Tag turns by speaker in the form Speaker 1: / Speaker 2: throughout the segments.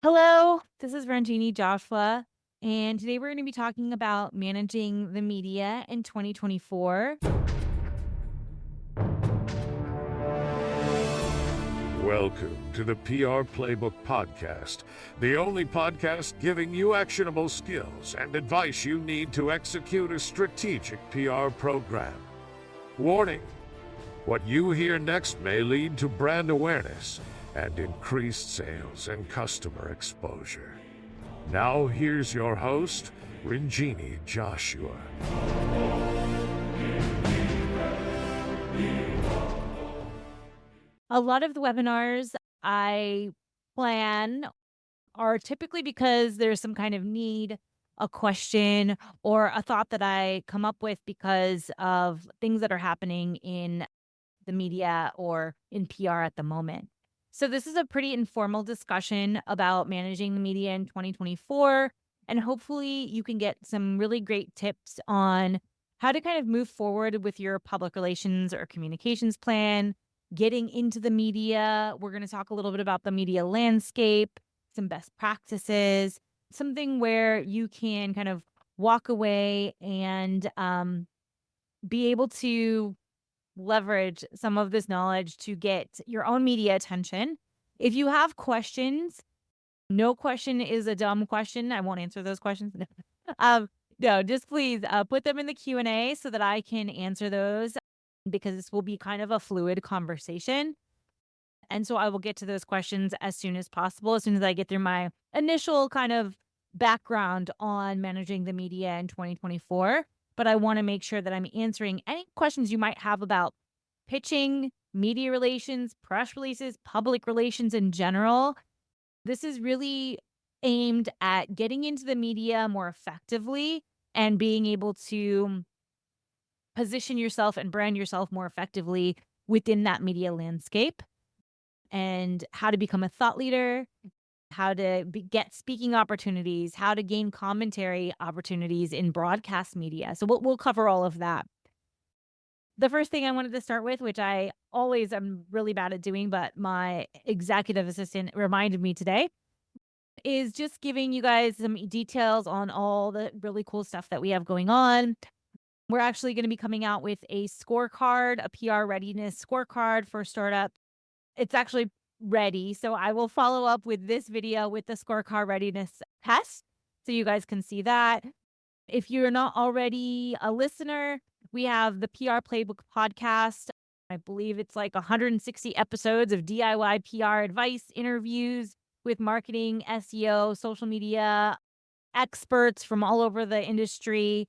Speaker 1: Hello, this is Ronjini Joshua, and today we're going to be talking about managing the media in 2024.
Speaker 2: Welcome to the PR Playbook Podcast, the only podcast giving you actionable skills and advice you need to execute a strategic PR program. Warning: what you hear next may lead to brand awareness and increased sales and customer exposure. Now, here's your host, Ronjini Joshua.
Speaker 1: A lot of the webinars I plan are typically because there's some kind of need, a question, or a thought that I come up with because of things that are happening in the media or in PR at the moment. So, this is a pretty informal discussion about managing the media in 2024. And hopefully, you can get some really great tips on how to kind of move forward with your public relations or communications plan, getting into the media. We're going to talk a little bit about the media landscape, some best practices, something where you can kind of walk away and be able to leverage some of this knowledge to get your own media attention. If you have questions, no question is a dumb question. I won't answer those questions. um, no, just please put them in the Q&A so that I can answer those because this will be kind of a fluid conversation. And so I will get to those questions as soon as possible, as soon as I get through my initial kind of background on managing the media in 2024. But I want to make sure that I'm answering any questions you might have about pitching, media relations, press releases, public relations in general. This is really aimed at getting into the media more effectively and being able to position yourself and brand yourself more effectively within that media landscape and how to become a thought leader, how to get speaking opportunities, how to gain commentary opportunities in broadcast media. So we'll cover all of that. The first thing I wanted to start with, which I always am really bad at doing, but my executive assistant reminded me today, is just giving you guys some details on all the really cool stuff that we have going on. We're actually going to be coming out with a scorecard, a PR readiness scorecard for startup. It's actually ready. So I will follow up with this video with the scorecard readiness test so you guys can see that. If you're not already a listener, we have the PR Playbook podcast. I believe it's like 160 episodes of DIY PR advice, interviews with marketing, SEO, social media experts from all over the industry.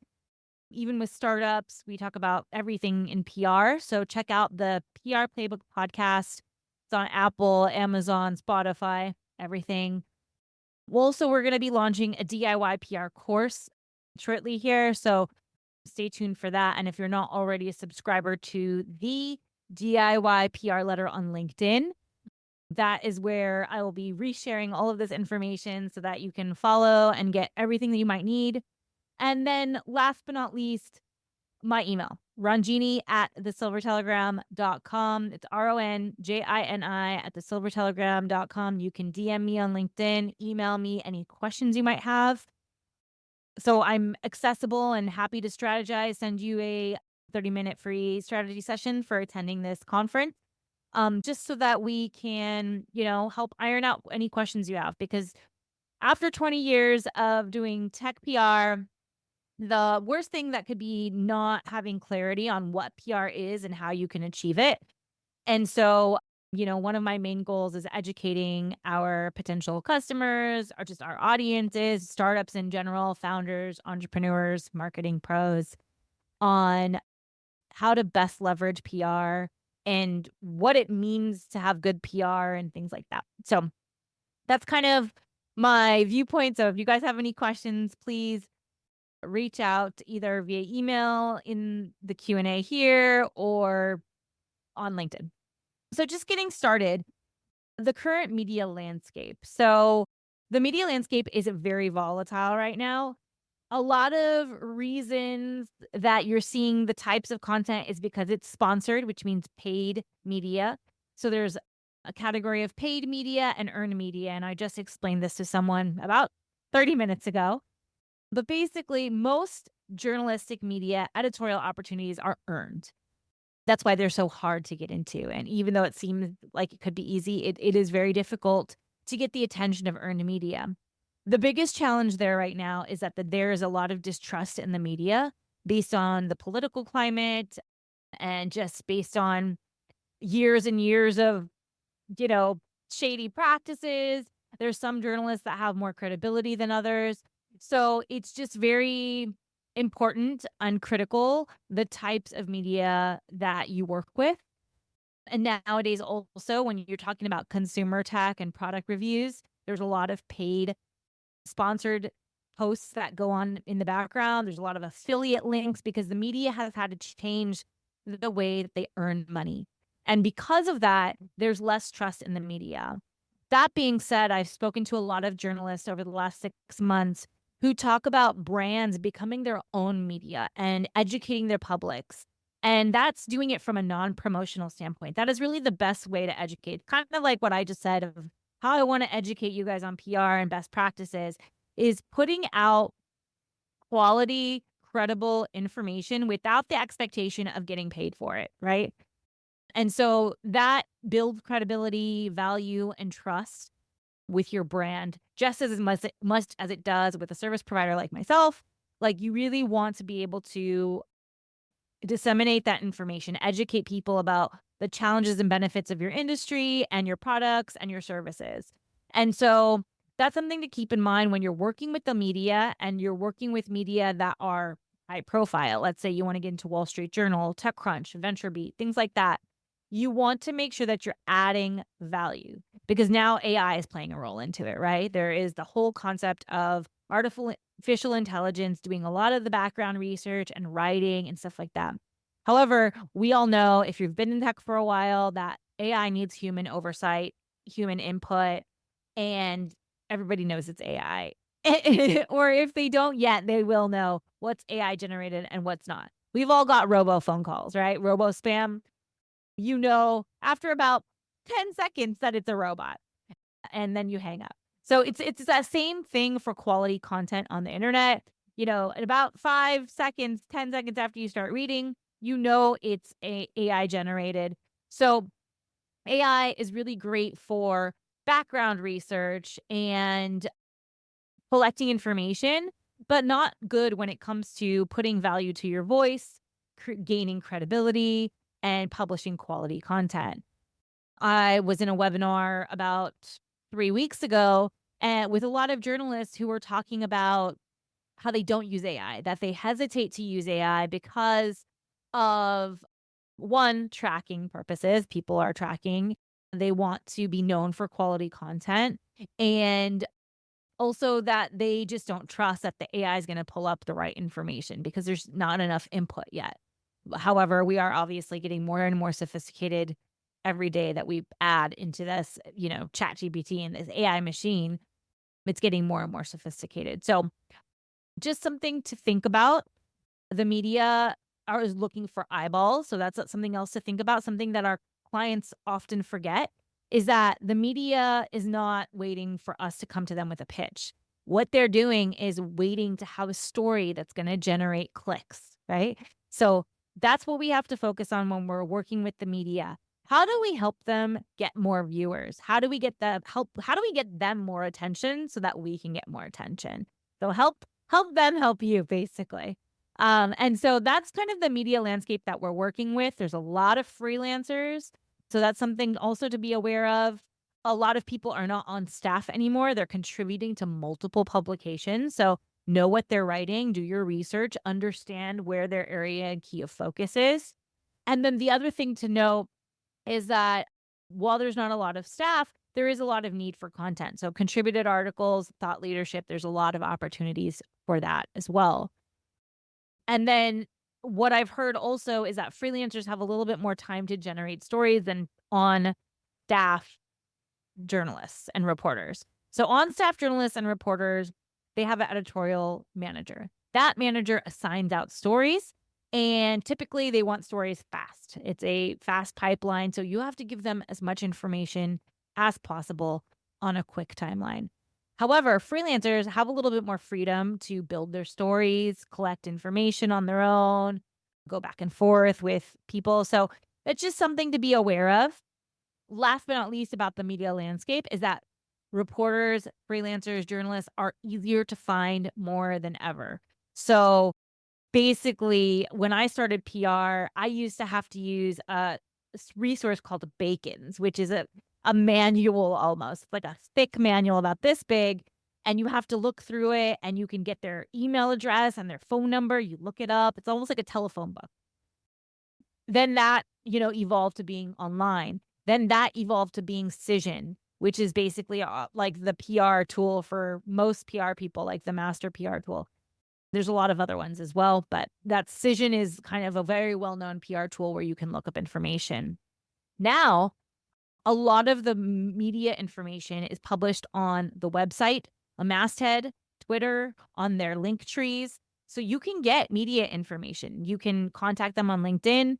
Speaker 1: Even with startups, we talk about everything in PR. So check out the PR Playbook podcast. It's on Apple, Amazon, Spotify, everything. Well, also, we're going to be launching a DIY PR course shortly here. So stay tuned for that. And if you're not already a subscriber to the DIY PR letter on LinkedIn, that is where I will be resharing all of this information so that you can follow and get everything that you might need. And then last but not least, my email, Ronjini at thesilvertelegram.com. It's RONJINI at thesilvertelegram.com. You can DM me on LinkedIn, email me any questions you might have. So I'm accessible and happy to strategize, send you a 30-minute free strategy session for attending this conference. Just so that we can, help iron out any questions you have. Because after 20 years of doing tech PR, the worst thing that could be not having clarity on what PR is and how you can achieve it. And so, one of my main goals is educating our potential customers or just our audiences, startups in general, founders, entrepreneurs, marketing pros on how to best leverage PR and what it means to have good PR and things like that. So that's kind of my viewpoint. So if you guys have any questions, please reach out either via email in the Q&A here or on LinkedIn. So just getting started, the current media landscape. So the media landscape is very volatile right now. A lot of reasons that you're seeing the types of content is because it's sponsored, which means paid media. So there's a category of paid media and earned media. And I just explained this to someone about 30 minutes ago. But basically, most journalistic media editorial opportunities are earned. That's why they're so hard to get into. And even though it seems like it could be easy, it is very difficult to get the attention of earned media. The biggest challenge there right now is that there is a lot of distrust in the media based on the political climate and just based on years and years of, you know, shady practices. There's some journalists that have more credibility than others. So it's just very important and critical the types of media that you work with. And nowadays, also, when you're talking about consumer tech and product reviews, there's a lot of paid sponsored posts that go on in the background. There's a lot of affiliate links because the media has had to change the way that they earn money. And because of that, there's less trust in the media. That being said, I've spoken to a lot of journalists over the last 6 months who talk about brands becoming their own media and educating their publics. And that's doing it from a non promotional standpoint. That is really the best way to educate, kind of like what I just said of how I want to educate you guys on PR and best practices is putting out quality, credible information without the expectation of getting paid for it, right? And so that builds credibility, value, and trust with your brand just as much as it does with a service provider like myself. Like you really want to be able to disseminate that information, educate people about the challenges and benefits of your industry and your products and your services. And so that's something to keep in mind when you're working with the media and you're working with media that are high profile. Let's say you want to get into Wall Street Journal, TechCrunch, VentureBeat, things like that. You want to make sure that you're adding value because now AI is playing a role into it, right? There is the whole concept of artificial intelligence doing a lot of the background research and writing and stuff like that. However, we all know if you've been in tech for a while that AI needs human oversight, human input, and everybody knows it's AI. Or if they don't yet, they will know what's AI generated and what's not. We've all got robo phone calls, right? Robo spam. You know, after about 10 seconds that it's a robot and then you hang up. So it's that same thing for quality content on the internet. You know, in about 5 seconds, 10 seconds after you start reading, you know it's AI generated. So AI is really great for background research and collecting information, but not good when it comes to putting value to your voice, gaining credibility, and publishing quality content. I was in a webinar about 3 weeks ago and with a lot of journalists who were talking about how they don't use AI, that they hesitate to use AI because of one, tracking purposes. People are tracking. They want to be known for quality content. And also that they just don't trust that the AI is going to pull up the right information because there's not enough input yet. However, we are obviously getting more and more sophisticated every day that we add into this, chat GPT and this AI machine. It's getting more and more sophisticated. So just something to think about. The media is looking for eyeballs. So that's something else to think about. Something that our clients often forget is that the media is not waiting for us to come to them with a pitch. What they're doing is waiting to have a story that's going to generate clicks, right? So that's what we have to focus on when we're working with the media. How do we help them get more viewers? How do we get how do we get them more attention so that we can get more attention? So help them help you basically. And so that's kind of the media landscape that we're working with. There's a lot of freelancers. So that's something also to be aware of. A lot of people are not on staff anymore. They're contributing to multiple publications. So know what they're writing, do your research, understand where their area and key of focus is. And then the other thing to know is that while there's not a lot of staff, there is a lot of need for content. So contributed articles, thought leadership, there's a lot of opportunities for that as well. And then what I've heard also is that freelancers have a little bit more time to generate stories than on staff journalists and reporters. So on staff journalists and reporters, they have an editorial manager. That manager assigns out stories And typically they want stories fast. It's a fast pipeline. So you have to give them as much information as possible on a quick timeline. However, freelancers have a little bit more freedom to build their stories, collect information on their own, go back and forth with people. So it's just something to be aware of. Last but not least about the media landscape is that reporters, freelancers, journalists are easier to find more than ever. So basically, when I started PR, I used to have to use a resource called Bacon's, which is a manual almost, like a thick manual about this big, and you have to look through it, and you can get their email address and their phone number, you look it up, it's almost like a telephone book. Then that, evolved to being online. Then that evolved to being Cision, which is basically, like the PR tool for most PR people, like the master PR tool. There's a lot of other ones as well, but that Cision is kind of a very well-known PR tool where you can look up information. Now, a lot of the media information is published on the website, a masthead, Twitter, on their link trees. So you can get media information. You can contact them on LinkedIn.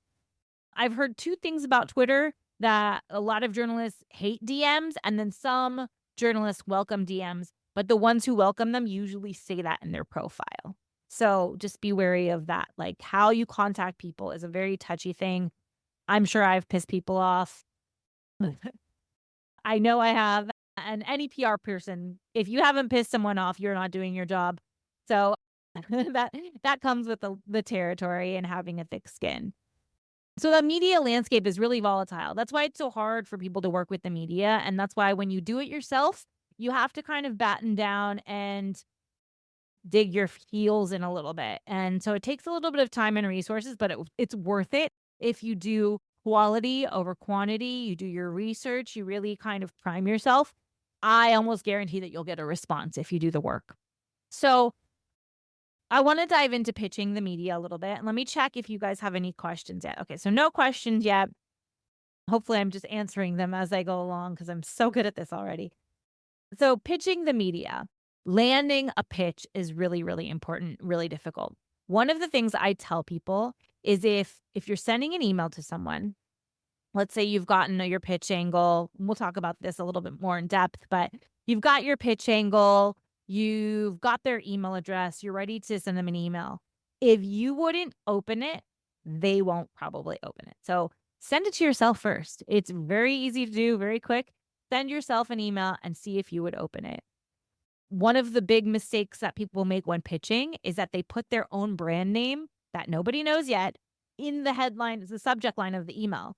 Speaker 1: I've heard two things about Twitter that a lot of journalists hate DMs, and then some journalists welcome DMs, but the ones who welcome them usually say that in their profile. So just be wary of that. Like how you contact people is a very touchy thing. I'm sure I've pissed people off. I know I have. And any PR person, if you haven't pissed someone off, you're not doing your job. So that that comes with the territory and having a thick skin. So the media landscape is really volatile. That's why it's so hard for people to work with the media. And that's why when you do it yourself, you have to kind of batten down and dig your heels in a little bit. And so it takes a little bit of time and resources, but it's worth it if you do quality over quantity, you do your research, you really kind of prime yourself. I almost guarantee that you'll get a response if you do the work. So I want to dive into pitching the media a little bit. And let me check if you guys have any questions yet. Okay, so no questions yet. Hopefully, I'm just answering them as I go along because I'm so good at this already. So, pitching the media, landing a pitch is really, really important, really difficult. One of the things I tell people is if you're sending an email to someone, let's say you've gotten your pitch angle. We'll talk about this a little bit more in depth, but you've got your pitch angle, you've got their email address, you're ready to send them an email. If you wouldn't open it, they won't probably open it. So send it to yourself first. It's very easy to do, very quick. Send yourself an email and see if you would open it. One of the big mistakes that people make when pitching is that they put their own brand name that nobody knows yet in the headline, the subject line of the email.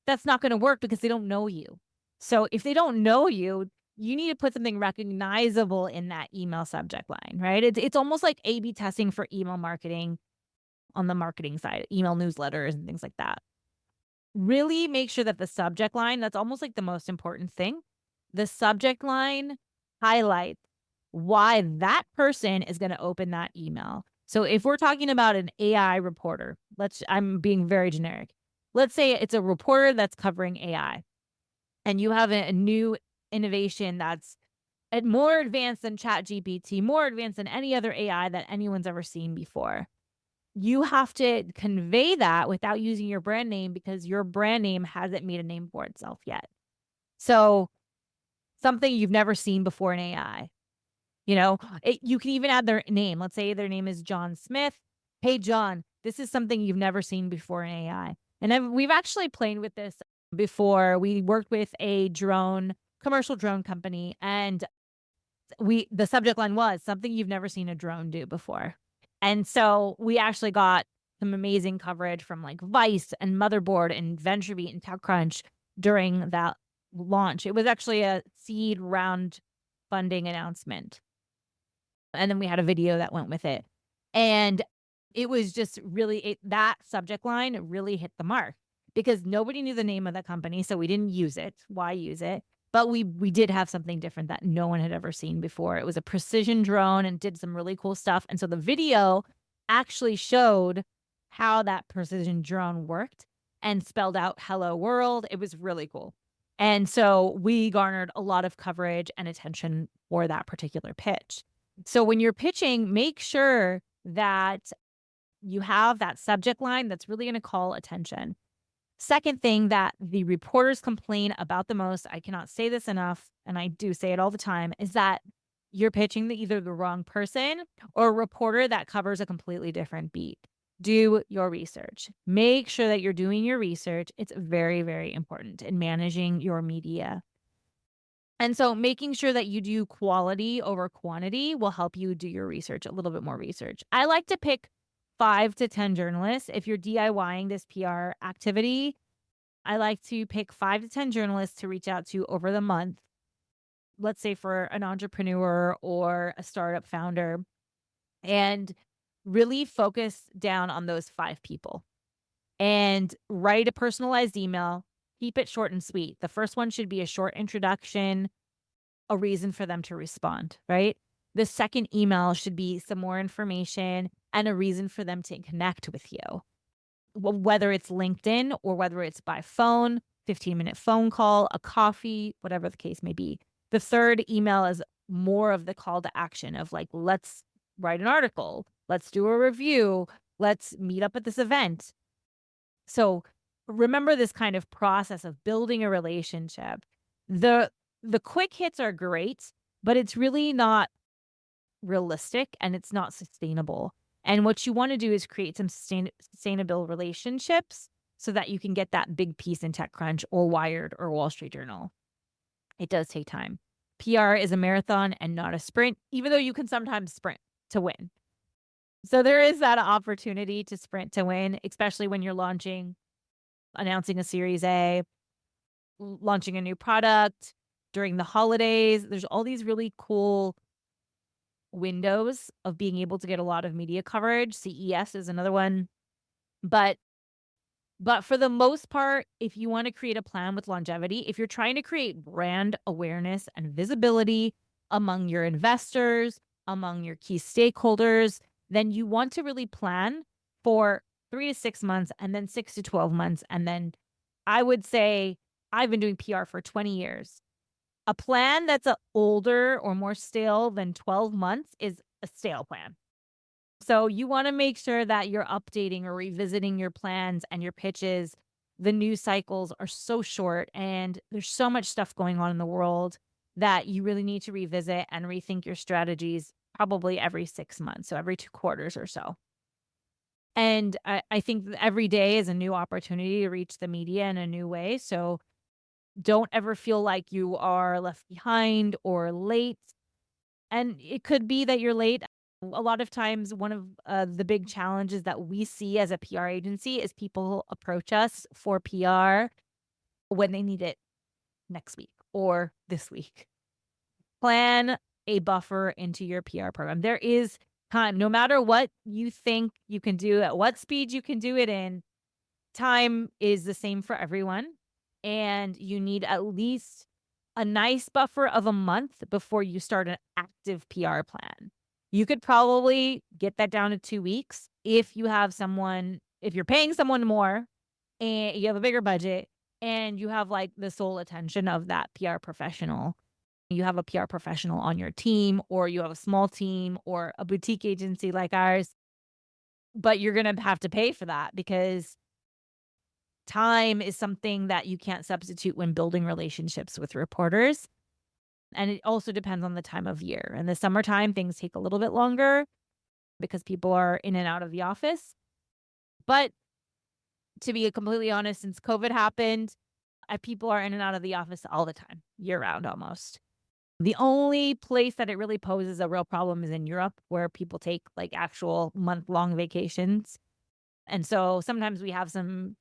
Speaker 1: That's not gonna work because they don't know you. So if they don't know you, you need to put something recognizable in that email subject line, right? It's almost like A/B testing for email marketing on the marketing side, email newsletters and things like that. Really make sure that the subject line, that's almost like the most important thing. The subject line highlights why that person is gonna open that email. So if we're talking about an AI reporter, I'm being very generic. Let's say it's a reporter that's covering AI and you have a new innovation that's more advanced than ChatGPT, more advanced than any other AI that anyone's ever seen before. You have to convey that without using your brand name because your brand name hasn't made a name for itself yet. So something you've never seen before in AI. You can even add their name. Let's say their name is John Smith. Hey, John, this is something you've never seen before in AI. And we've actually played with this before. We worked with a commercial drone company, and the subject line was something you've never seen a drone do before. And so we actually got some amazing coverage from like Vice and Motherboard and VentureBeat and TechCrunch during that launch. It was actually a seed round funding announcement. And then we had a video that went with it. And it was just really that subject line really hit the mark because nobody knew the name of the company, so we didn't use it. Why use it? But we did have something different that no one had ever seen before. It was a precision drone and did some really cool stuff. And so the video actually showed how that precision drone worked and spelled out hello world. It was really cool. And so we garnered a lot of coverage and attention for that particular pitch. So when you're pitching, make sure that you have that subject line that's really going to call attention. Second thing that the reporters complain about the most, I cannot say this enough, and I do say it all the time, is that you're pitching either the wrong person or a reporter that covers a completely different beat. Do your research. Make sure that you're doing your research. It's very, very important in managing your media. And so making sure that you do quality over quantity will help you do your research, a little bit more research. I like to pick 5 to 10 journalists. If you're DIYing this PR activity, I like to pick 5 to 10 journalists to reach out to over the month. Let's say for an entrepreneur or a startup founder, and really focus down on those 5 people and write a personalized email. Keep it short and sweet. The first one should be a short introduction, a reason for them to respond, right? The second email should be some more information and a reason for them to connect with you. Whether it's LinkedIn or whether it's by phone, 15-minute phone call, a coffee, whatever the case may be. The third email is more of the call to action of like, let's write an article, let's do a review, let's meet up at this event. So remember this kind of process of building a relationship. The the quick hits are great, but it's really not realistic and it's not sustainable. And what you want to do is create some sustainable relationships so that you can get that big piece in TechCrunch or Wired or Wall Street Journal. It does take time. PR is a marathon and not a sprint, even though you can sometimes sprint to win. So there is that opportunity to sprint to win, especially when you're launching, announcing a Series A, launching a new product during the holidays. There's all these really cool windows of being able to get a lot of media coverage. CES is another one. But for the most part, if you want to create a plan with longevity, if you're trying to create brand awareness and visibility among your investors, among your key stakeholders, then you want to really plan for 3 to 6 months and then 6 to 12 months. And then I would say I've been doing PR for 20 years. A plan that's older or more stale than 12 months is a stale plan. So you wanna make sure that you're updating or revisiting your plans and your pitches. The news cycles are so short, and there's so much stuff going on in the world that you really need to revisit and rethink your strategies probably every 6 months, so every 2 quarters or so. And I think that every day is a new opportunity to reach the media in a new way, so don't ever feel like you are left behind or late. And it could be that you're late. A lot of times, one of the big challenges that we see as a PR agency is people approach us for PR when they need it next week or this week. Plan a buffer into your PR program. There is time, no matter what you think you can do, at what speed you can do it in, time is the same for everyone. And you need at least a nice buffer of a month before you start an active PR plan. You could probably get that down to 2 weeks if you have someone, if you're paying someone more and you have a bigger budget and you have like the sole attention of that PR professional. You have a PR professional on your team, or you have a small team or a boutique agency like ours, but you're going to have to pay for that because time is something that you can't substitute when building relationships with reporters. And it also depends on the time of year. In the summertime, things take a little bit longer because people are in and out of the office. But to be completely honest, since COVID happened, people are in and out of the office all the time, year round almost. The only place that it really poses a real problem is in Europe, where people take like actual month-long vacations. And so sometimes we have some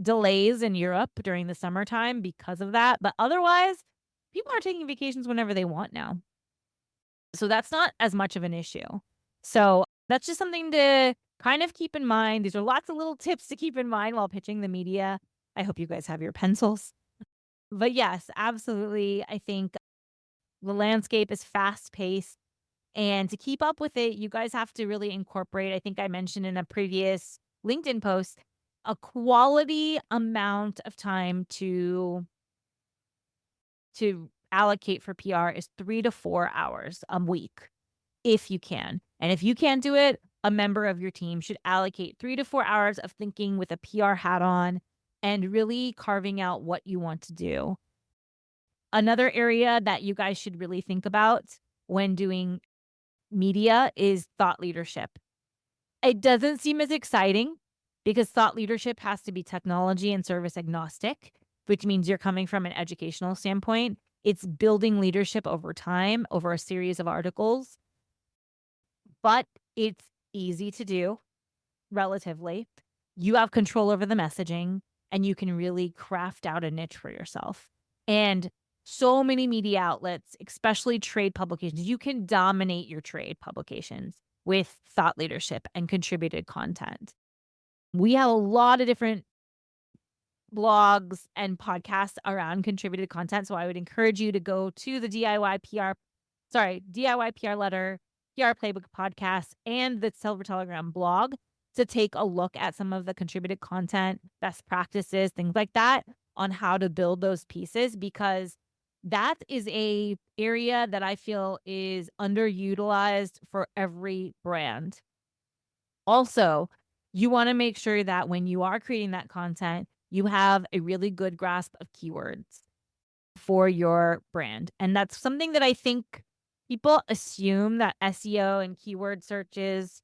Speaker 1: delays in Europe during the summertime because of that. But otherwise, people are taking vacations whenever they want now. So that's not as much of an issue. So that's just something to kind of keep in mind. These are lots of little tips to keep in mind while pitching the media. I hope you guys have your pencils. But yes, absolutely. I think the landscape is fast paced. And to keep up with it, you guys have to really incorporate, I think I mentioned in a previous LinkedIn post, a quality amount of time to allocate for PR is 3 to 4 hours a week, if you can. And if you can't do it, a member of your team should allocate 3 to 4 hours of thinking with a PR hat on and really carving out what you want to do. Another area that you guys should really think about when doing media is thought leadership. It doesn't seem as exciting because thought leadership has to be technology and service agnostic, which means you're coming from an educational standpoint. It's building leadership over time, over a series of articles, but it's easy to do relatively. You have control over the messaging and you can really craft out a niche for yourself. And so many media outlets, especially trade publications, you can dominate your trade publications with thought leadership and contributed content. We have a lot of different blogs and podcasts around contributed content. So I would encourage you to go to the DIY PR letter, PR playbook podcast, and the Silver Telegram blog to take a look at some of the contributed content, best practices, things like that on how to build those pieces, because that is a area that I feel is underutilized for every brand. Also, you wanna make sure that when you are creating that content, you have a really good grasp of keywords for your brand, and that's something that I think people assume that SEO and keyword searches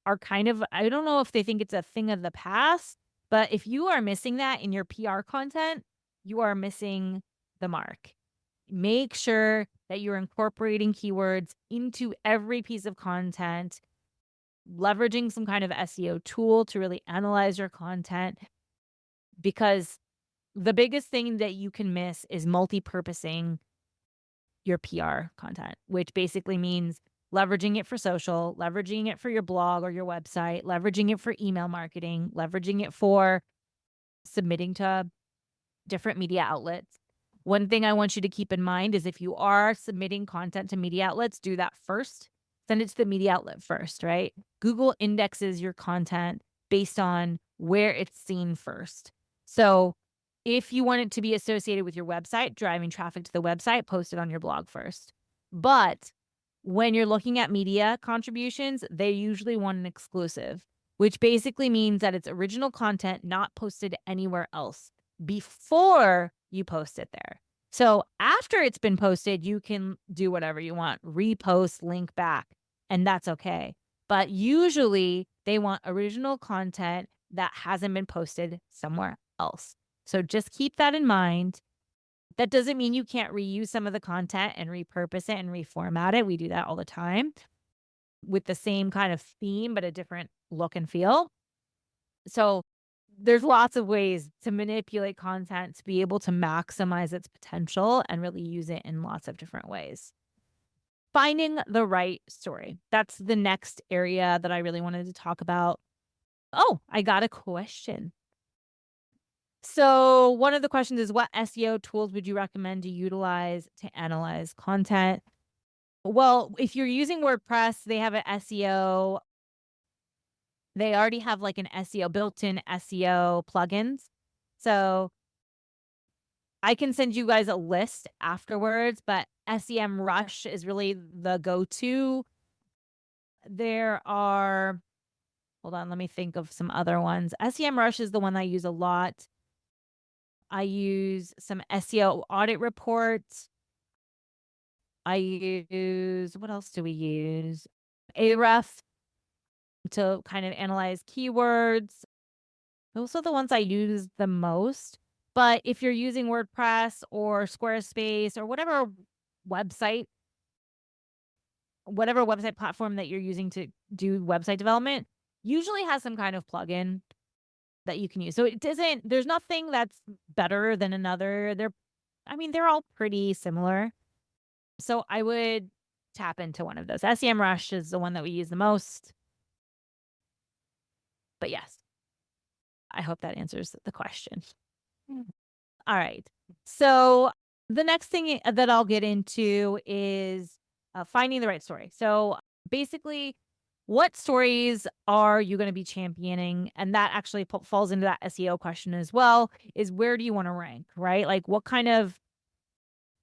Speaker 1: are kind of, I don't know if they think it's a thing of the past, but if you are missing that in your PR content, you are missing the mark. Make sure that you're incorporating keywords into every piece of content, leveraging some kind of SEO tool to really analyze your content, because the biggest thing that you can miss is multi-purposing your PR content, which basically means leveraging it for social, leveraging it for your blog or your website, leveraging it for email marketing, leveraging it for submitting to different media outlets. One thing I want you to keep in mind is if you are submitting content to media outlets, do that first. Send it to the media outlet first, right? Google indexes your content based on where it's seen first. So if you want it to be associated with your website, driving traffic to the website, post it on your blog first. But when you're looking at media contributions, they usually want an exclusive, which basically means that it's original content not posted anywhere else before you post it there. So after it's been posted, you can do whatever you want, repost, link back, and that's okay. But usually they want original content that hasn't been posted somewhere else. So just keep that in mind. That doesn't mean you can't reuse some of the content and repurpose it and reformat it. We do that all the time with the same kind of theme, but a different look and feel. So there's lots of ways to manipulate content to be able to maximize its potential and really use it in lots of different ways. Finding the right story. That's the next area that I really wanted to talk about. Oh, I got a question. So, one of the questions is, what SEO tools would you recommend to utilize to analyze content? Well, if you're using WordPress, they have an SEO. They already have like an SEO, built-in SEO plugins. So I can send you guys a list afterwards, but SEM Rush is really the go-to. There are, hold on, let me think of some other ones. SEM Rush is the one I use a lot. I use some SEO audit reports. I use, what else do we use? Ahrefs to kind of analyze keywords. Those are the ones I use the most. But if you're using WordPress or Squarespace or website whatever website platform that you're using to do website development, usually has some kind of plugin that you can use. So it doesn't, there's nothing that's better than another. They're all pretty similar. So I would tap into one of those. SEM Rush is the one that we use the most. But yes, I hope that answers the question. Mm. All right. So the next thing that I'll get into is finding the right story. So basically, what stories are you going to be championing? And that actually falls into that SEO question as well, is where do you want to rank, right? Like what kind of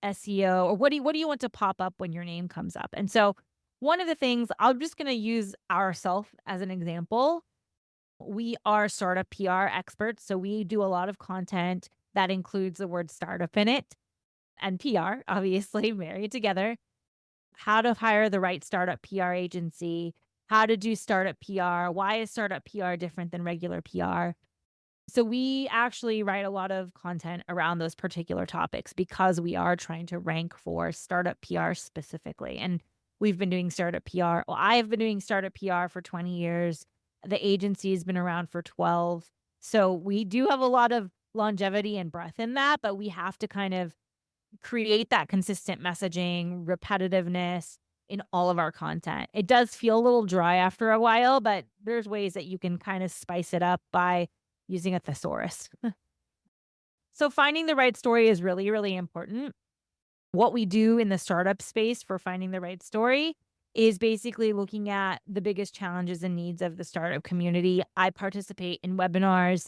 Speaker 1: SEO, or what do you want to pop up when your name comes up? And so One of the things I'm just going to use ourselves as an example. We are startup PR experts, so we do a lot of content that includes the word startup in it and PR, obviously married together. How to hire the right startup PR agency, how to do startup PR, why is startup PR different than regular PR? So we actually write a lot of content around those particular topics because we are trying to rank for startup PR specifically. And we've been doing startup PR. Well, I have been doing startup PR for 20 years. The agency has been around for 12. So we do have a lot of longevity and breadth in that, but we have to kind of create that consistent messaging, repetitiveness in all of our content. It does feel a little dry after a while, but there's ways that you can kind of spice it up by using a thesaurus. So finding the right story is really, really important. What we do in the startup space for finding the right story is basically looking at the biggest challenges and needs of the startup community. I participate in webinars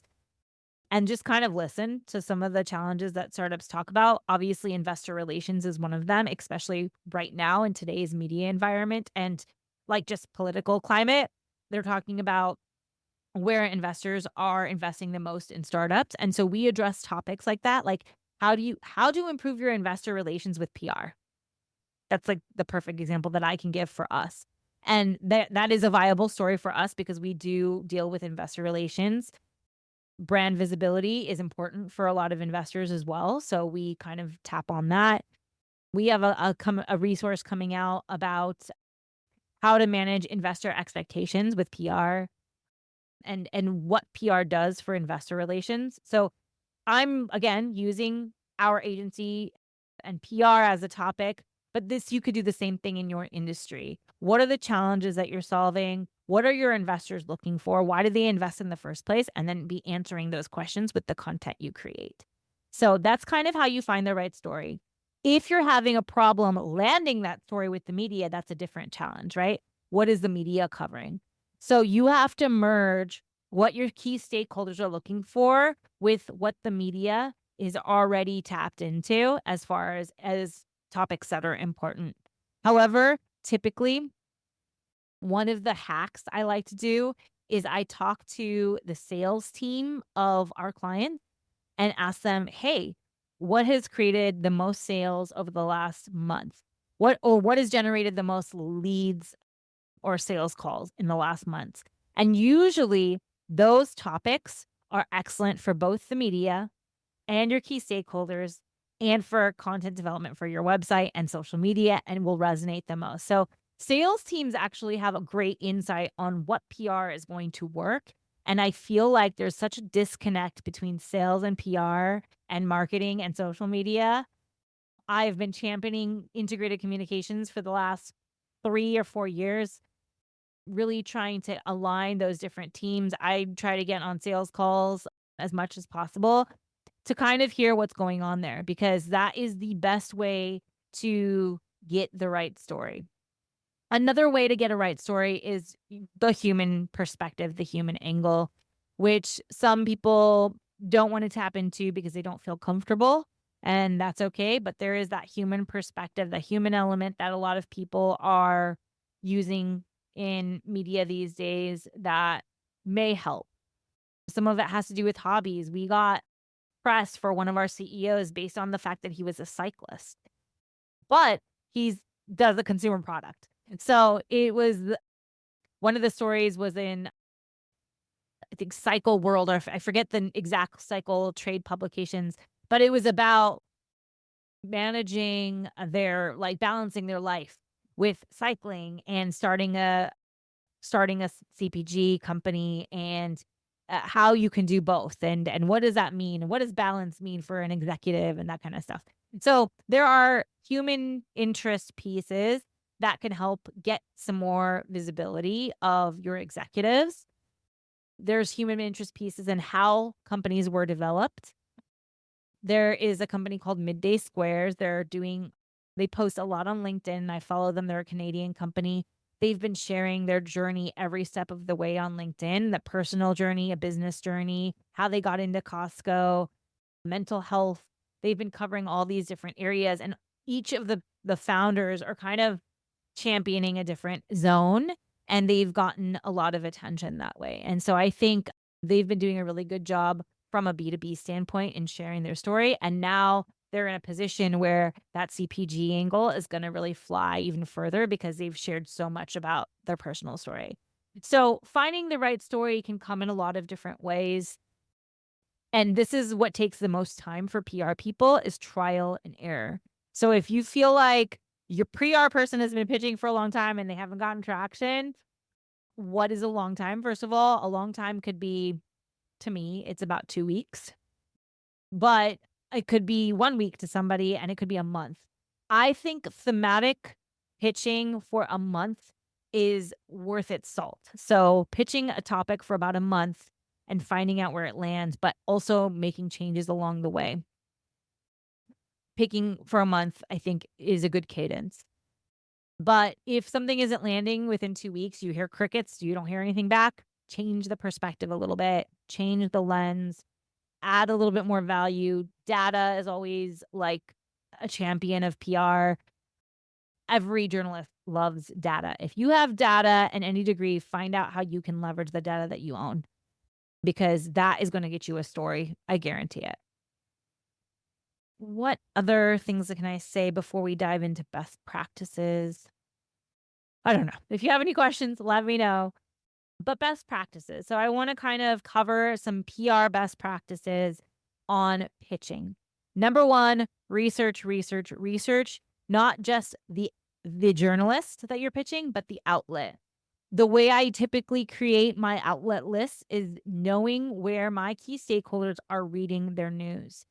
Speaker 1: and just kind of listen to some of the challenges that startups talk about. Obviously, investor relations is one of them, especially right now in today's media environment and like just political climate. They're talking about where investors are investing the most in startups. And so we address topics like that, like how do you improve your investor relations with PR? That's like the perfect example that I can give for us. And that is a viable story for us because we do deal with investor relations. Brand visibility is important for a lot of investors as well, so we kind of tap on that. We have a resource coming out about how to manage investor expectations with PR and what PR does for investor relations. So I'm again using our agency and PR as a topic, but this you could do the same thing in your industry. What are the challenges that you're solving? What are your investors looking for? Why did they invest in the first place? And then be answering those questions with the content you create. So that's kind of how you find the right story. If you're having a problem landing that story with the media, that's a different challenge, right? What is the media covering? So you have to merge what your key stakeholders are looking for with what the media is already tapped into as far as topics that are important. However, typically, one of the hacks I like to do is I talk to the sales team of our client and ask them, "Hey, what has created the most sales over the last month? What has generated the most leads or sales calls in the last month?" And usually those topics are excellent for both the media and your key stakeholders and for content development for your website and social media and will resonate the most. So, sales teams actually have a great insight on what PR is going to work. And I feel like there's such a disconnect between sales and PR and marketing and social media. I've been championing integrated communications for the last 3 or 4 years, really trying to align those different teams. I try to get on sales calls as much as possible to kind of hear what's going on there because that is the best way to get the right story. Another way to get a right story is the human perspective, the human angle, which some people don't want to tap into because they don't feel comfortable. And that's okay. But there is that human perspective, the human element that a lot of people are using in media these days that may help. Some of it has to do with hobbies. We got press for one of our CEOs based on the fact that he was a cyclist, but he's does a consumer product. So it was one of the stories was in, I think, Cycle World, or I forget the exact cycle trade publications, but it was about managing their like balancing their life with cycling and starting a CPG company and how you can do both and what does that mean and what does balance mean for an executive and that kind of stuff. So there are human interest pieces that can help get some more visibility of your executives. There's human interest pieces in how companies were developed. There is a company called Midday Squares. They post a lot on LinkedIn. I follow them. They're a Canadian company. They've been sharing their journey every step of the way on LinkedIn, the personal journey, a business journey, how they got into Costco, mental health. They've been covering all these different areas and each of the founders are kind of championing a different zone, and they've gotten a lot of attention that way. And so I think they've been doing a really good job from a B2B standpoint in sharing their story. And now they're in a position where that CPG angle is going to really fly even further because they've shared so much about their personal story. So finding the right story can come in a lot of different ways. And this is what takes the most time for PR people is trial and error. So if you feel like your PR person has been pitching for a long time and they haven't gotten traction, what is a long time? First of all, a long time could be, to me, it's about 2 weeks, but it could be 1 week to somebody and it could be a month. I think thematic pitching for a month is worth its salt. So pitching a topic for about a month and finding out where it lands, but also making changes along the way. Picking for a month, I think, is a good cadence. But if something isn't landing within 2 weeks, you hear crickets, you don't hear anything back, change the perspective a little bit, change the lens, add a little bit more value. Data is always like a champion of PR. Every journalist loves data. If you have data in any degree, find out how you can leverage the data that you own because that is going to get you a story. I guarantee it. What other things can I say before we dive into best practices? I don't know. If you have any questions, let me know. But best practices. So I want to kind of cover some PR best practices on pitching. Number one, research, research, research, not just the journalist that you're pitching, but the outlet. The way I typically create my outlet list is knowing where my key stakeholders are reading their news.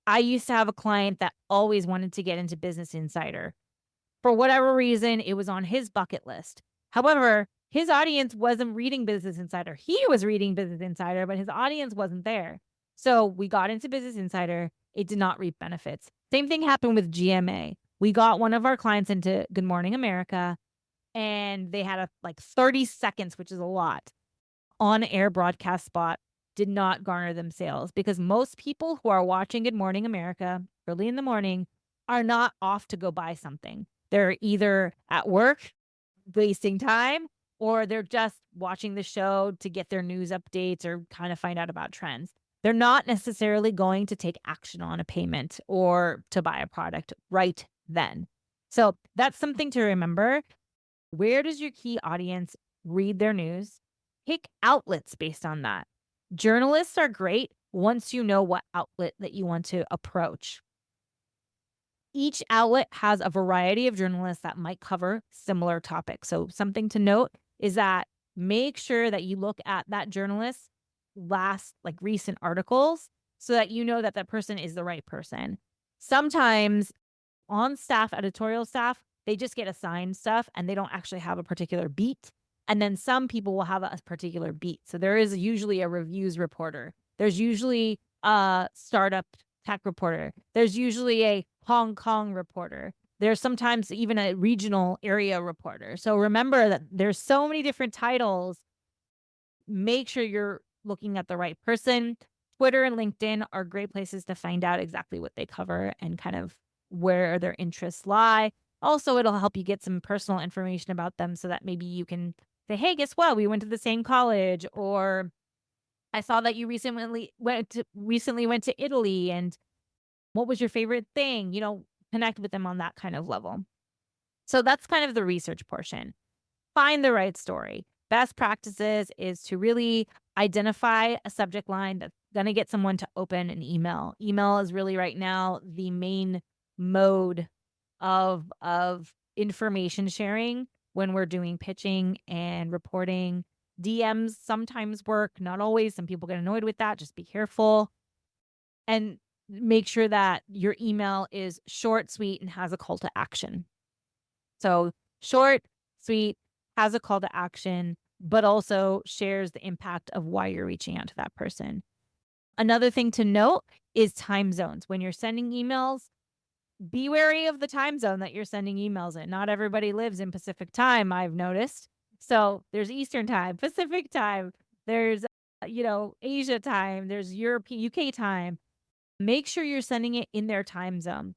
Speaker 1: I used to have a client that always wanted to get into Business Insider. For whatever reason, it was on his bucket list. However, his audience wasn't reading Business Insider. He was reading Business Insider, but his audience wasn't there. So we got into Business Insider. It did not reap benefits. Same thing happened with GMA. We got one of our clients into Good Morning America, and they had a like 30 seconds, which is a lot, on air broadcast spot did not garner them sales because most people who are watching Good Morning America early in the morning are not off to go buy something. They're either at work, wasting time, or they're just watching the show to get their news updates or kind of find out about trends. They're not necessarily going to take action on a payment or to buy a product right then. So that's something to remember. Where does your key audience read their news? Pick outlets based on that. Journalists are great once you know what outlet that you want to approach. Each outlet has a variety of journalists that might cover similar topics. So something to note is that make sure that you look at that journalist's last like recent articles so that you know that that person is the right person. Sometimes on staff, editorial staff, they just get assigned stuff and they don't actually have a particular beat. And then some people will have a particular beat. So there is usually a reviews reporter. There's usually a startup tech reporter. There's usually a Hong Kong reporter. There's sometimes even a regional area reporter. So remember that there's so many different titles. Make sure you're looking at the right person. Twitter and LinkedIn are great places to find out exactly what they cover and kind of where their interests lie. Also, it'll help you get some personal information about them so that maybe you can say, hey, guess what? We went to the same college, or I saw that you recently went to Italy, and what was your favorite thing? Connect with them on that kind of level. So that's kind of the research portion. Find the right story. Best practices is to really identify a subject line that's going to get someone to open an email. Email is really right now the main mode of information sharing when we're doing pitching and reporting. DMs sometimes work, not always. Some people get annoyed with that. Just be careful and make sure that your email is short, sweet, and has a call to action. So short, sweet, has a call to action, but also shares the impact of why you're reaching out to that person. Another thing to note is time zones. When you're sending emails, be wary of the time zone that you're sending emails in. Not everybody lives in Pacific time, I've noticed. So there's Eastern time, Pacific time, there's, Asia time, there's UK time. Make sure you're sending it in their time zone.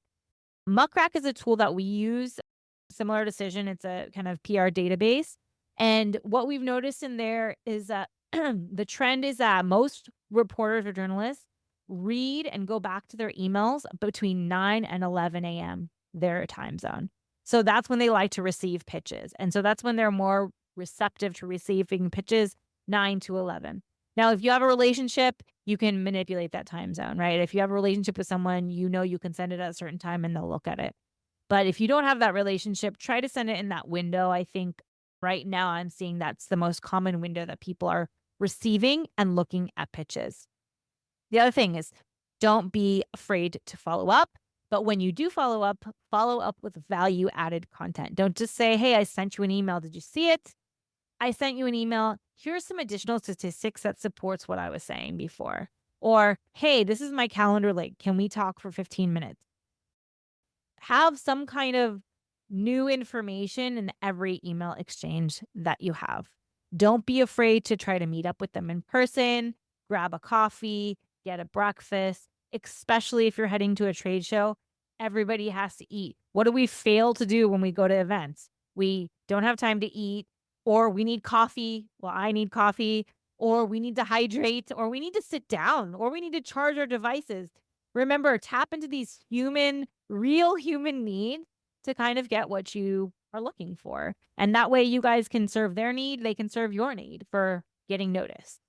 Speaker 1: Muckrack is a tool that we use Similar decision. It's a kind of PR database. And what we've noticed in there is that the trend is that most reporters or journalists read and go back to their emails between 9 and 11 a.m. their time zone. So that's when they like to receive pitches. And so that's when they're more receptive to receiving pitches, 9 to 11. Now, if you have a relationship, you can manipulate that time zone, right? If you have a relationship with someone, you can send it at a certain time and they'll look at it. But if you don't have that relationship, try to send it in that window. I think right now I'm seeing that's the most common window that people are receiving and looking at pitches. The other thing is don't be afraid to follow up. But when you do follow up with value added content. Don't just say, hey, I sent you an email. Did you see it? I sent you an email. Here's some additional statistics that supports what I was saying before. Or, hey, this is my calendar link. Can we talk for 15 minutes? Have some kind of new information in every email exchange that you have. Don't be afraid to try to meet up with them in person, grab a coffee, get a breakfast, especially if you're heading to a trade show. Everybody has to eat. What do we fail to do when we go to events? We don't have time to eat, or we need coffee. Well, I need coffee, or we need to hydrate, or we need to sit down, or we need to charge our devices. Remember, tap into these real human needs to kind of get what you are looking for. And that way you guys can serve their need, they can serve your need for getting noticed.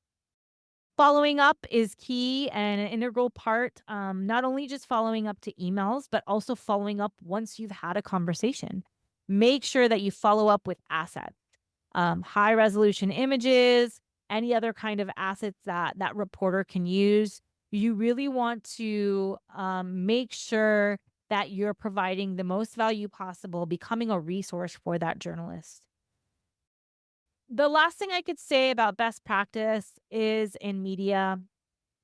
Speaker 1: Following up is key and an integral part, not only just following up to emails, but also following up once you've had a conversation. Make sure that you follow up with assets, high resolution images, any other kind of assets that that reporter can use. You really want to make sure that you're providing the most value possible, becoming a resource for that journalist. The last thing I could say about best practice is in media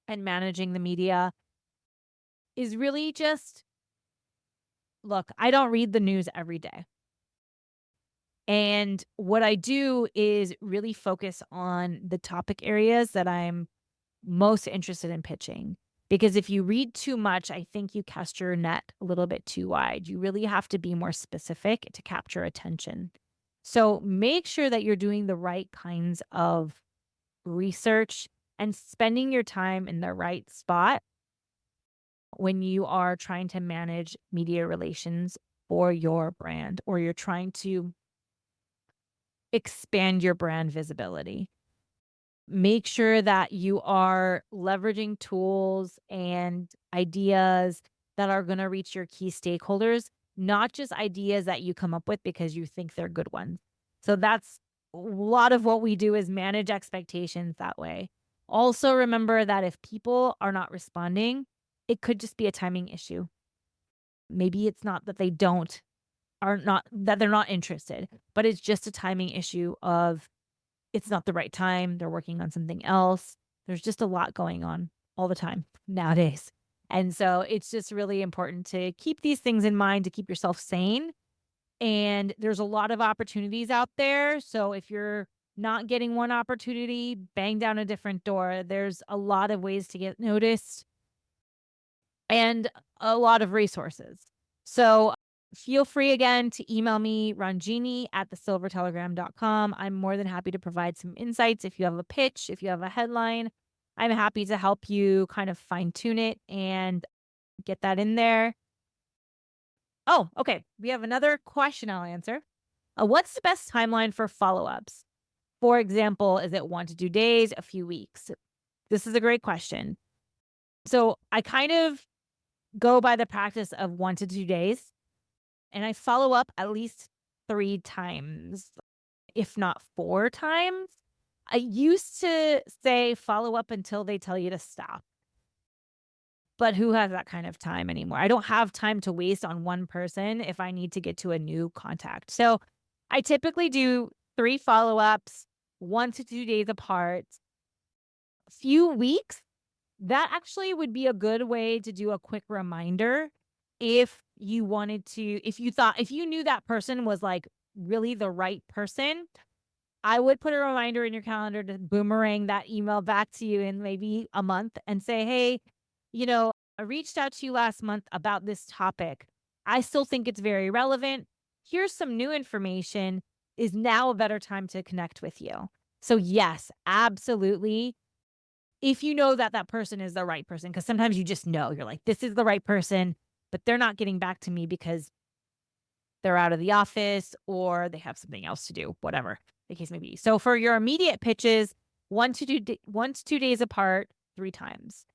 Speaker 1: and managing the media is really just look, I don't read the news every day. And what I do is really focus on the topic areas that I'm most interested in pitching. Because if you read too much, I think you cast your net a little bit too wide. You really have to be more specific to capture attention. So make sure that you're doing the right kinds of research and spending your time in the right spot when you are trying to manage media relations for your brand or you're trying to expand your brand visibility. Make sure that you are leveraging tools and ideas that are going to reach your key stakeholders, not just ideas that you come up with because you think they're good ones. So that's a lot of what we do is manage expectations that way. Also remember that if people are not responding, it could just be a timing issue. Maybe it's not that they don't are not that they're not interested, but it's just a timing issue of it's not the right time, they're working on something else. There's just a lot going on all the time nowadays. And so it's just really important to keep these things in mind to keep yourself sane. And there's a lot of opportunities out there. So if you're not getting one opportunity, bang down a different door. There's a lot of ways to get noticed and a lot of resources. So feel free again to email me, Ronjini at thesilvertelegram.com. I'm more than happy to provide some insights. If you have a pitch, if you have a headline, I'm happy to help you kind of fine tune it and get that in there. Oh, okay. We have another question I'll answer. What's the best timeline for follow ups? For example, is it 1 to 2 days, a few weeks? This is a great question. So I kind of go by the practice of 1 to 2 days. And I follow up at least 3 times, if not 4 times. I used to say follow up until they tell you to stop. But who has that kind of time anymore? I don't have time to waste on one person if I need to get to a new contact. So I typically do 3 follow-ups, 1 to 2 days apart. Few weeks, that actually would be a good way to do a quick reminder if you wanted to if you knew that person was, like, really the right person, I would put a reminder in your calendar to boomerang that email back to you in maybe a month and say, "Hey, I reached out to you last month about this topic. I still think it's very relevant. here's some new information. Is now a better time to connect with you? So, yes, absolutely. If you know that that person is the right person, because sometimes you just know, you're like, this is the right person, but they're not getting back to me because they're out of the office or they have something else to do, whatever the case may be. So for your immediate pitches, 1 to 2 days apart, 3 times.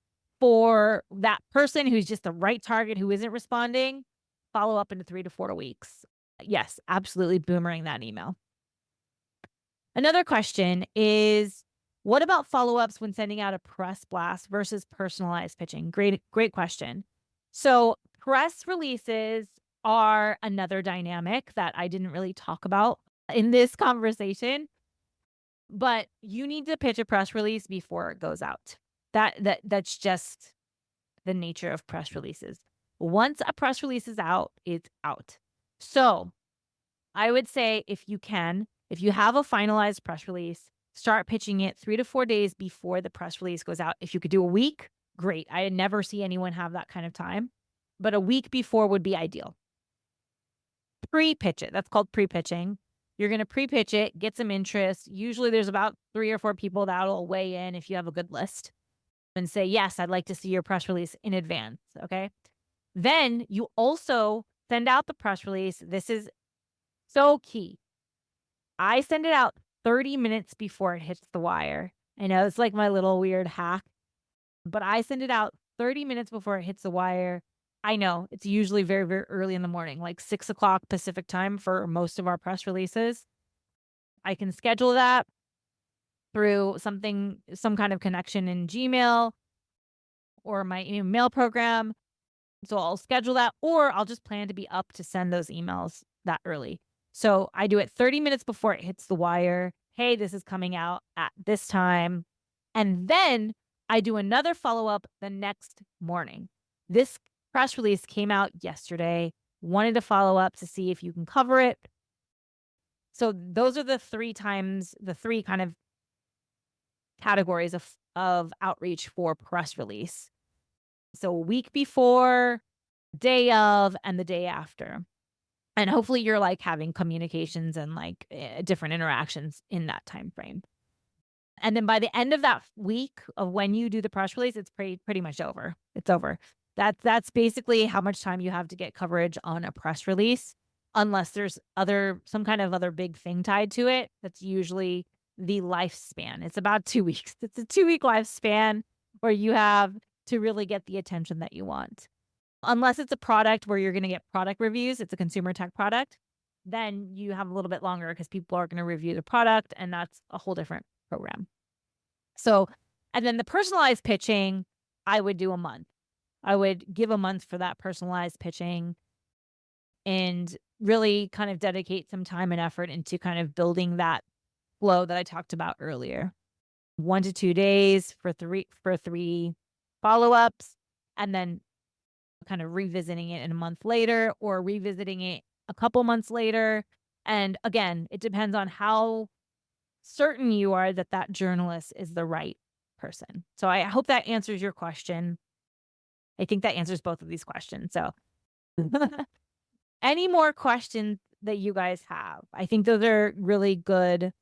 Speaker 1: For that person who's just the right target who isn't responding, follow up into 3 to 4 weeks. Yes, absolutely boomerang that email. Another question is, what about follow-ups when sending out a press blast versus personalized pitching? Great question. So, press releases are another dynamic that I didn't really talk about in this conversation, but you need to pitch a press release before it goes out. That's just the nature of press releases. Once a press release is out, it's out. So, I would say if you have a finalized press release, start pitching it 3 to 4 days before the press release goes out. If you could do a week, great. I never see anyone have that kind of time, but a week before would be ideal. Pre-pitch it. That's called pre-pitching. You're going to pre-pitch it, get some interest. Usually there's about 3 or 4 people that'll weigh in if you have a good list and say, "Yes, I'd like to see your press release in advance." Okay? Then you also send out the press release. This is so key. I send it out 30 minutes before it hits the wire. I know it's like my little weird hack, but I send it out 30 minutes before it hits the wire. I know it's usually very, very early in the morning, like 6 o'clock Pacific time for most of our press releases. I can schedule that through some kind of connection in Gmail or my email program. So I'll schedule that, or I'll just plan to be up to send those emails that early. So I do it 30 minutes before it hits the wire. Hey, this is coming out at this time. And then I do another follow up the next morning. This press release came out yesterday. Wanted to follow up to see if you can cover it. So those are the 3 times, the 3 kind of categories of outreach for press release. So a week before, day of, and the day after. And hopefully you're like having communications and like different interactions in that time frame. And then by the end of that week of when you do the press release, it's pretty much over. It's over. That's basically how much time you have to get coverage on a press release, unless there's some kind of other big thing tied to it. That's usually the lifespan. It's about 2 weeks. It's a 2-week lifespan where you have to really get the attention that you want. Unless it's a product where you're going to get product reviews, it's a consumer tech product, then you have a little bit longer because people are going to review the product, and that's a whole different program. So, and then the personalized pitching, I would do a month. I would give a month for that personalized pitching and really kind of dedicate some time and effort into kind of building that flow that I talked about earlier. 1 to 2 days for 3 follow-ups, and then kind of revisiting it in a month later or revisiting it a couple months later. And again, it depends on how certain you are that that journalist is the right person. So I hope that answers your question. I think that answers both of these questions. So any more questions that you guys have? I think those are really good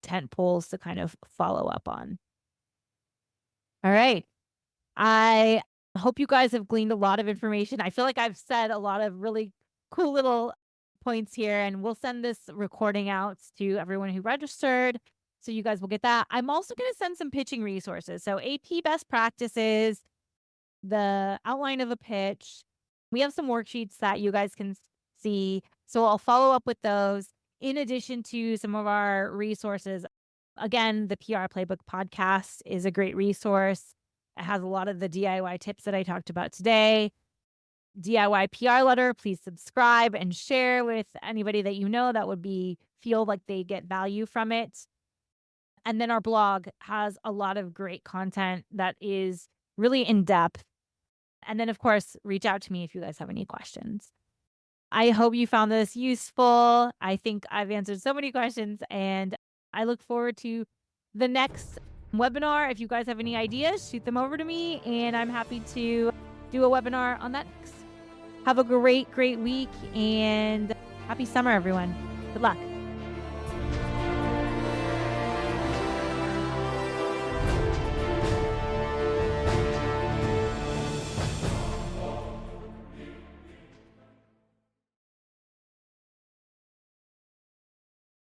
Speaker 1: tent poles to kind of follow up on. All right. I hope you guys have gleaned a lot of information. I feel like I've said a lot of really cool little points here, and we'll send this recording out to everyone who registered. So you guys will get that. I'm also going to send some pitching resources. So AP best practices, the outline of a pitch. We have some worksheets that you guys can see. So I'll follow up with those in addition to some of our resources. Again, the PR Playbook podcast is a great resource. It has a lot of the DIY tips that I talked about today. DIY PR letter, please subscribe and share with anybody that you know that would feel like they get value from it. And then our blog has a lot of great content that is really in depth. And then, of course, reach out to me if you guys have any questions. I hope you found this useful. I think I've answered so many questions, and I look forward to the next webinar. If you guys have any ideas, shoot them over to me, and I'm happy to do a webinar on that next. Have a great week, and Happy summer, everyone. Good luck.